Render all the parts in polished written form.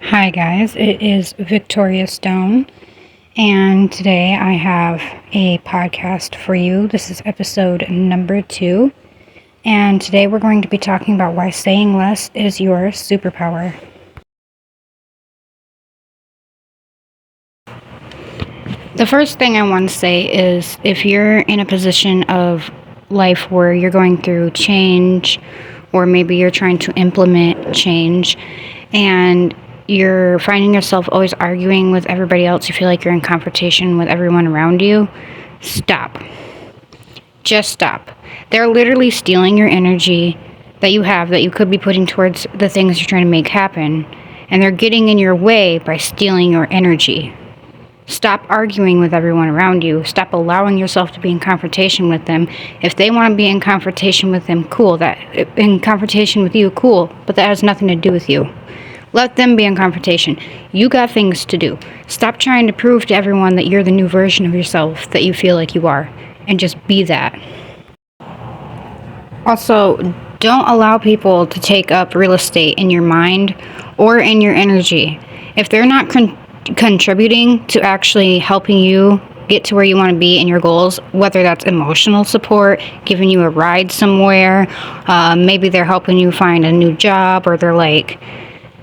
Hi, guys. It is Victoria Stone, and today I have a podcast for you. This is episode number 2, and today we're going to be talking about why saying less is your superpower. The first thing I want to say is if you're in a position of life where you're going through change, or maybe you're trying to implement change, and you're finding yourself always arguing with everybody else, you feel like you're in confrontation with everyone around you, stop. Just stop. They're literally stealing your energy that you have that you could be putting towards the things you're trying to make happen, and they're getting in your way by stealing your energy. Stop arguing with everyone around you. Stop allowing yourself to be in confrontation with them. If they want to be in confrontation with them, cool. In confrontation with you, cool. But that has nothing to do with you. Let them be in confrontation. You got things to do. Stop trying to prove to everyone that you're the new version of yourself that you feel like you are, and just be that. Also, don't allow people to take up real estate in your mind or in your energy. If they're not contributing to actually helping you get to where you want to be in your goals, whether that's emotional support, giving you a ride somewhere, maybe they're helping you find a new job, or they're like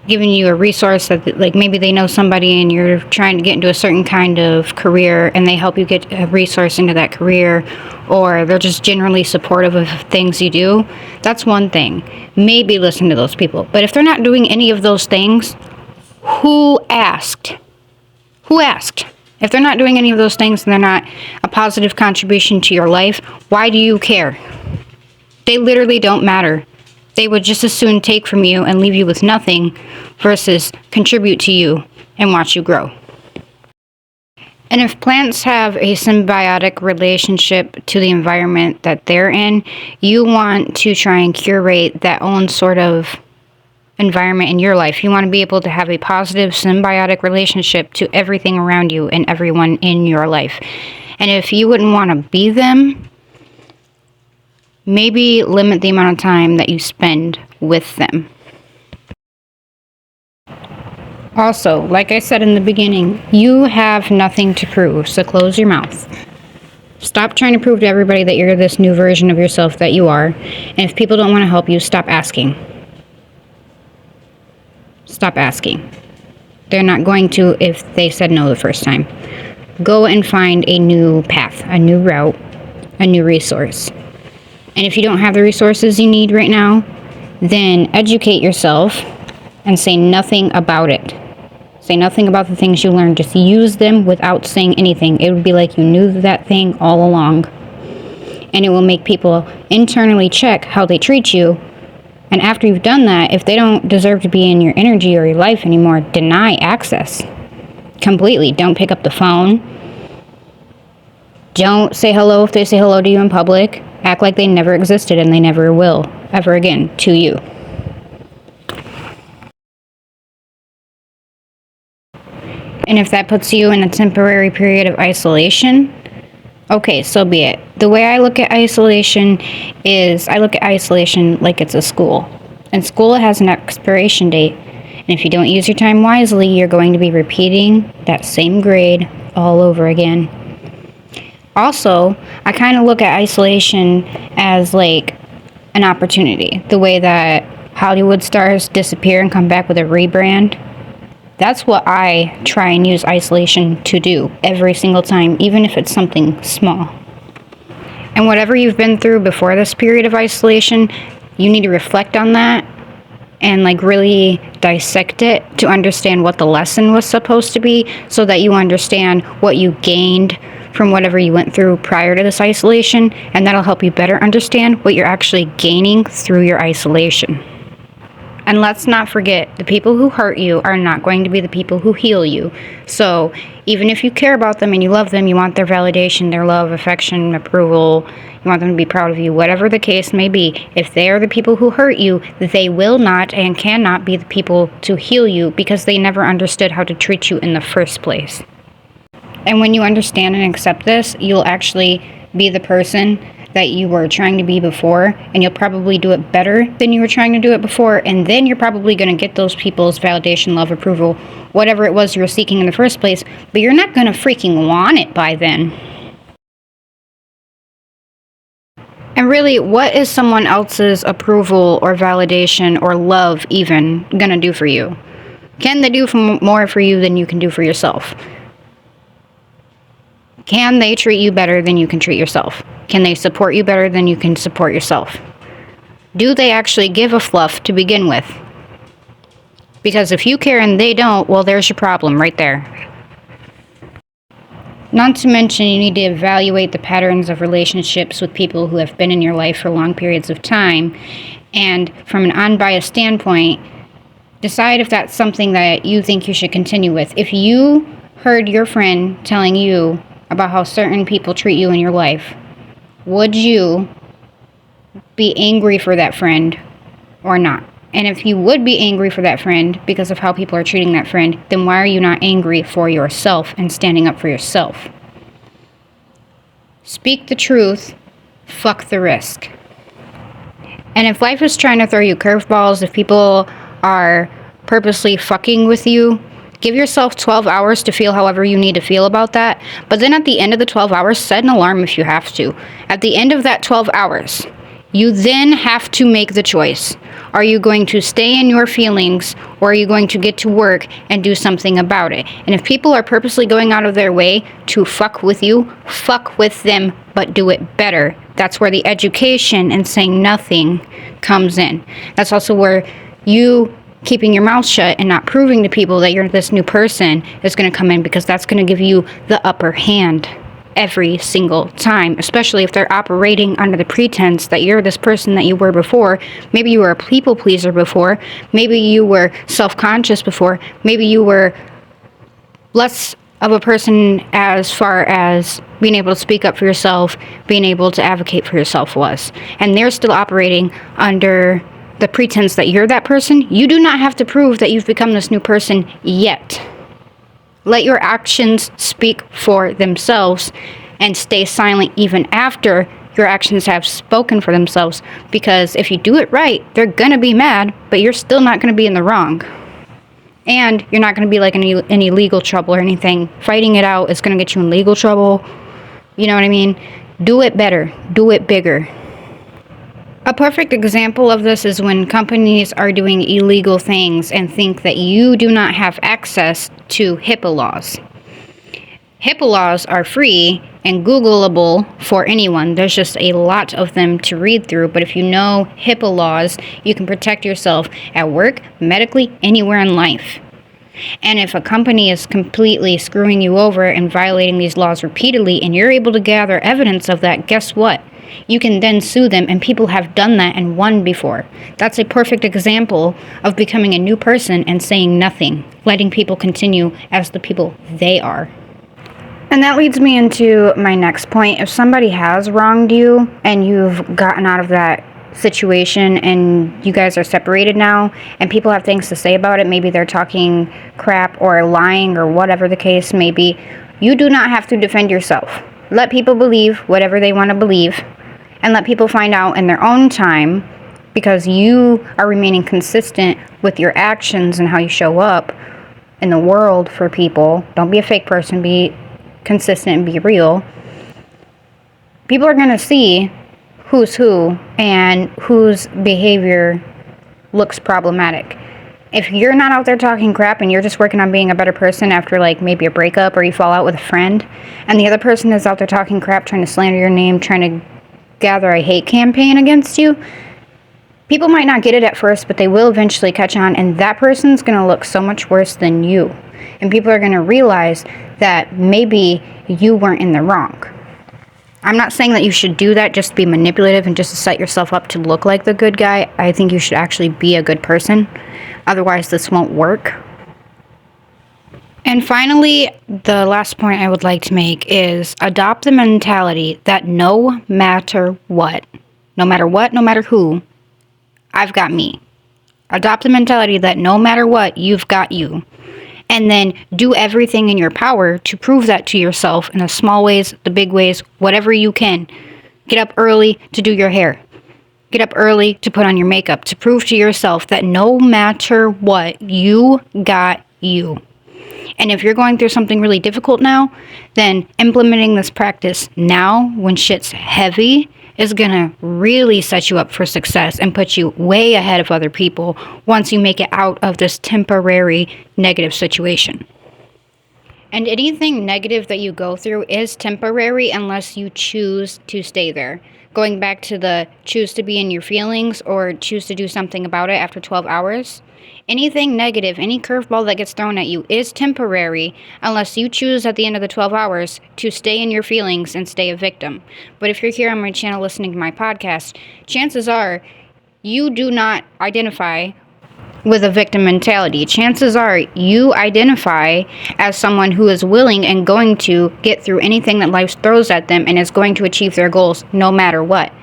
giving you a resource that, like, maybe they know somebody and you're trying to get into a certain kind of career and they help you get a resource into that career, or they're just generally supportive of things you do, that's one thing. Maybe listen to those people. But if they're not doing any of those things, who asked? Who asked? If they're not doing any of those things and they're not a positive contribution to your life, why do you care? They literally don't matter. They would just as soon take from you and leave you with nothing versus contribute to you and watch you grow. And if plants have a symbiotic relationship to the environment that they're in, you want to try and curate that own sort of environment in your life. You want to be able to have a positive symbiotic relationship to everything around you and everyone in your life. And if you wouldn't want to be them, maybe limit the amount of time that you spend with them. Also, like I said in the beginning, you have nothing to prove, so close your mouth. Stop trying to prove to everybody that you're this new version of yourself that you are. And if people don't want to help you, stop asking. Stop asking. They're not going to if they said no the first time. Go and find a new path, a new route, a new resource. And if you don't have the resources you need right now, then educate yourself and say nothing about it. Say nothing about the things you learned. Just use them without saying anything. It would be like you knew that thing all along. And it will make people internally check how they treat you. And after you've done that, if they don't deserve to be in your energy or your life anymore, deny access completely. Don't pick up the phone. Don't say hello if they say hello to you in public. Act like they never existed and they never will ever again to you. And if that puts you in a temporary period of isolation, okay, so be it. The way I look at isolation is I look at isolation like it's a school. And school has an expiration date. And if you don't use your time wisely, you're going to be repeating that same grade all over again. Also, I kind of look at isolation as like an opportunity. The way that Hollywood stars disappear and come back with a rebrand. That's what I try and use isolation to do every single time, even if it's something small. And whatever you've been through before this period of isolation, you need to reflect on that and like really dissect it to understand what the lesson was supposed to be, so that you understand what you gained from whatever you went through prior to this isolation, and that'll help you better understand what you're actually gaining through your isolation. And let's not forget, the people who hurt you are not going to be the people who heal you. So even if you care about them and you love them, you want their validation, their love, affection, approval, you want them to be proud of you, whatever the case may be, if they are the people who hurt you, they will not and cannot be the people to heal you, because they never understood how to treat you in the first place. And when you understand and accept this, you'll actually be the person that you were trying to be before, and you'll probably do it better than you were trying to do it before, and then you're probably going to get those people's validation, love, approval, whatever it was you were seeking in the first place, but you're not going to freaking want it by then. And really, what is someone else's approval or validation or love even going to do for you? Can they do more for you than you can do for yourself? Can they treat you better than you can treat yourself? Can they support you better than you can support yourself? Do they actually give a fluff to begin with? Because if you care and they don't, well, there's your problem right there. Not to mention, you need to evaluate the patterns of relationships with people who have been in your life for long periods of time, and from an unbiased standpoint, decide if that's something that you think you should continue with. If you heard your friend telling you about how certain people treat you in your life, would you be angry for that friend or not? And if you would be angry for that friend because of how people are treating that friend, then why are you not angry for yourself and standing up for yourself? Speak the truth, fuck the risk. And if life is trying to throw you curveballs, if people are purposely fucking with you, give yourself 12 hours to feel however you need to feel about that. But then at the end of the 12 hours, set an alarm if you have to. At the end of that 12 hours, you then have to make the choice. Are you going to stay in your feelings, or are you going to get to work and do something about it? And if people are purposely going out of their way to fuck with you, fuck with them, but do it better. That's where the education and saying nothing comes in. That's also where you keeping your mouth shut and not proving to people that you're this new person is going to come in, because that's going to give you the upper hand every single time, especially if they're operating under the pretense that you're this person that you were before. Maybe you were a people pleaser before. Maybe you were self-conscious before. Maybe you were less of a person as far as being able to speak up for yourself, being able to advocate for yourself was. And they're still operating under the pretense that you're that person. You do not have to prove that you've become this new person yet. Let your actions speak for themselves, and stay silent even after your actions have spoken for themselves, because if you do it right, they're going to be mad, but you're still not going to be in the wrong. And you're not going to be like in any legal trouble or anything. Fighting it out is going to get you in legal trouble. You know what I mean? Do it better. Do it bigger. A perfect example of this is when companies are doing illegal things and think that you do not have access to HIPAA laws. HIPAA laws are free and Googleable for anyone. There's just a lot of them to read through, but if you know HIPAA laws, you can protect yourself at work, medically, anywhere in life. And if a company is completely screwing you over and violating these laws repeatedly, and you're able to gather evidence of that, guess what? You can then sue them, and people have done that and won before. That's a perfect example of becoming a new person and saying nothing, letting people continue as the people they are. And that leads me into my next point. If somebody has wronged you and you've gotten out of that situation and you guys are separated now and people have things to say about it, maybe they're talking crap or lying or whatever the case may be, you do not have to defend yourself. Let people believe whatever they want to believe, and let people find out in their own time, because you are remaining consistent with your actions and how you show up in the world for people. Don't be a fake person. Be consistent and be real. People are going to see who's who and whose behavior looks problematic. If you're not out there talking crap and you're just working on being a better person after like maybe a breakup or you fall out with a friend, and the other person is out there talking crap, trying to slander your name, trying to gather a hate campaign against you, people might not get it at first, but they will eventually catch on, and that person's going to look so much worse than you. And people are going to realize that maybe you weren't in the wrong. I'm not saying that you should do that just to be manipulative and just to set yourself up to look like the good guy. I think you should actually be a good person. Otherwise, this won't work. And finally, the last point I would like to make is adopt the mentality that no matter what, no matter who, I've got me. Adopt the mentality that no matter what, you've got you. And then do everything in your power to prove that to yourself in the small ways, the big ways, whatever you can, Get up early to do your hair. Get up early to put on your makeup, to prove to yourself that no matter what, you got you. And if you're going through something really difficult now, then implementing this practice now when shit's heavy is going to really set you up for success and put you way ahead of other people once you make it out of this temporary negative situation. And anything negative that you go through is temporary unless you choose to stay there. Going back to the choose to be in your feelings or choose to do something about it after 12 hours. Anything negative, any curveball that gets thrown at you is temporary unless you choose at the end of the 12 hours to stay in your feelings and stay a victim. But if you're here on my channel listening to my podcast, chances are you do not identify with a victim mentality. Chances are you identify as someone who is willing and going to get through anything that life throws at them and is going to achieve their goals no matter what.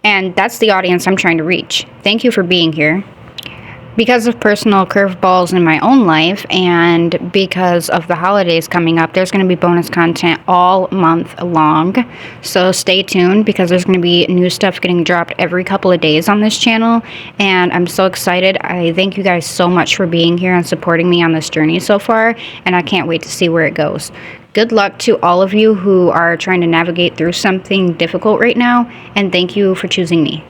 And that's the audience I'm trying to reach. Thank you for being here. Because of personal curveballs in my own life and because of the holidays coming up, there's going to be bonus content all month long. So stay tuned because there's going to be new stuff getting dropped every couple of days on this channel. And I'm so excited. I thank you guys so much for being here and supporting me on this journey so far. And I can't wait to see where it goes. Good luck to all of you who are trying to navigate through something difficult right now. And thank you for choosing me.